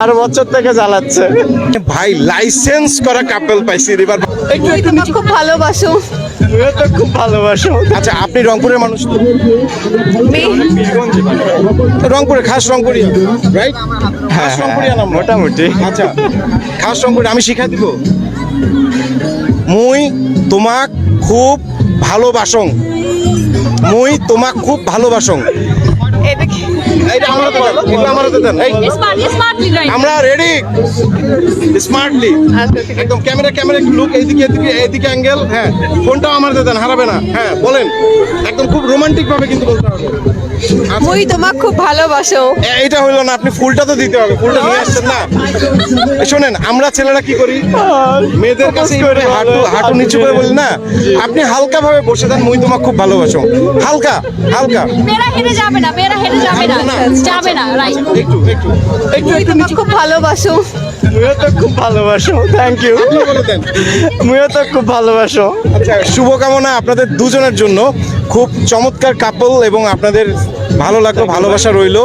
আর বছর থেকে চালাচ্ছে ভাই লাইসেন্স করা কাপল পাইছি এবার। খুব ভালোবাসো। তুমিও তো খুব ভালোবাসো। আচ্ছা আপনি রংপুরের মানুষ তো? মেয়ে রংপুরে খাস রংপুরি রাইট? হ্যাঁ রংপুরিয়া নাম মোটামুটি। আচ্ছা খাস রংপুরি আমি শিখা দিব। মুই তোমাক খুব ভালোবাসং, মুই তোমাক খুব ভালোবাসং। এটা কি এইটা আমার দেন, এটা আমার দেন। এই আমরা রেডি স্মার্টলি একদম ক্যামেরা ক্যামেরা একটু লুক এইদিকে এদিকে এদিকে অ্যাঙ্গেল। হ্যাঁ ফোনটাও আমার দেন, হারাবে না। হ্যাঁ বলেন একদম খুব রোমান্টিক ভাবে কিন্তু বলতে হবে। আচ্ছা, মুই তোমাক খুব ভালোবাসো। এইটা হইলো না, আপনি ফুলটা তো দিতে হবে, ফুলটা নিয়ে আসছেন না। শোনেন আমরা ছেলেরা কি করি, মেয়েদের কাছে এইভাবে হাঁটু হাঁটু নিচু করে বলি না, আপনি হালকা ভাবে বসে দেন মুই তোমাক খুব ভালোবাসো, হালকা হালকা মেয়েরা হেঁটে যাবে না, মেয়েরা হেঁটে যাবে না, যাবে না, রাইট। একটু একটু একটু মুই তোমাক খুব ভালোবাসো। তুমিও তো খুব ভালোবাসো। Thank you. আপনি বলে দেন। তুমিও তো খুব ভালোবাসো। আচ্ছা শুভকামনা আপনাদের দুজনের জন্য, খুব চমৎকার কাপল এবং আপনাদের ভালো লাগলো, ভালোবাসা রইলো।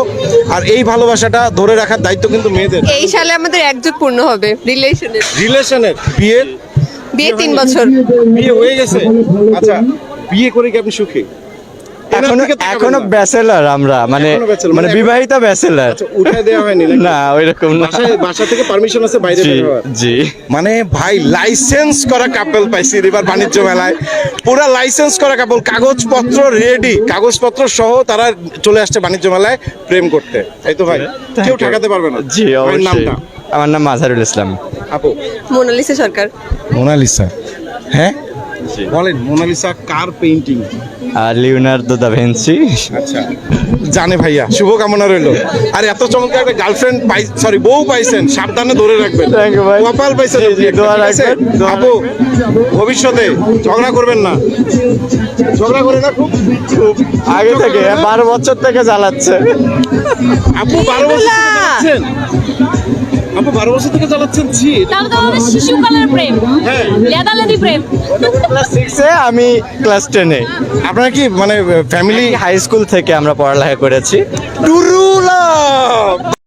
আর এই ভালোবাসাটা ধরে রাখার দায়িত্ব কিন্তু মেয়েদের। এই সালে আমাদের এক যুগ পূর্ণ হবে রিলেশনের। রিলেশনের বিয়ে 3 বছর। বিয়ে হয়ে গেছে? আচ্ছা বিয়ে করে কি আপনি সুখী? এখনো ব্যাচেলার আমরা, মানে এখনো bachelor, মানে মানে বিবাহিত ব্যাচেলার। আচ্ছা উঠায় দেওয়া হয়নি নাকি? না ওইরকম না। বাসা থেকে পারমিশন আছে বাইরে জি বের হওয়ার? জি। মানে ভাই লাইসেন্স করা কাপল পাইছি এবার বাণিজ্য মেলায়, পুরা লাইসেন্স করা কাপল, কাগজপত্র রেডি, কাগজপত্র সহ তারা চলে আসছে বাণিজ্য মেলায় প্রেম করতে। এই তো ভাই কেউ ঠেকাতে পারবে না। জি ভাইয়ের অবশ্যই। নামটা? আমার নাম মাঝারুল ইসলাম। আপু? মোনালিসা সরকার। মোনালিসা। হ্যাঁ বলেন মোনালিসা কার পেইন্টিং? আর লিওনার্দো দা ভিঞ্চি। আচ্ছা জানে ভাইয়া, শুভকামনা রইলো। আর এত চমৎকার একটা গার্লফ্রেন্ড পাই, সরি বউ পাইছেন, সাবধানে ধরে রাখবেন। Thank you ভাই। কপাল পাইছেন জি, আপনি জি, একটা, দোয়া ঠিক আছে? রাখবেন, দোয়া আপু ভবিষ্যতে ঝগড়া করবেন না, ঝগড়া করে না খুব আগে থেকে 12 বছর থেকে চালাচ্ছে। আপু 12 বছর থেকে চালাচ্ছেন? আপু 12 বছর থেকে চালাচ্ছেন? ছি। তাহলে তো আমাদের শিশুকালের প্রেম, হ্যাঁ লেদালেদি প্রেম। ক্লাস 6 এ, আমি ক্লাস 10 এ। আপনারা কি মানে ফ্যামিলি হাই স্কুল থেকে আমরা পড়ালেখা করেছি। টুরুলা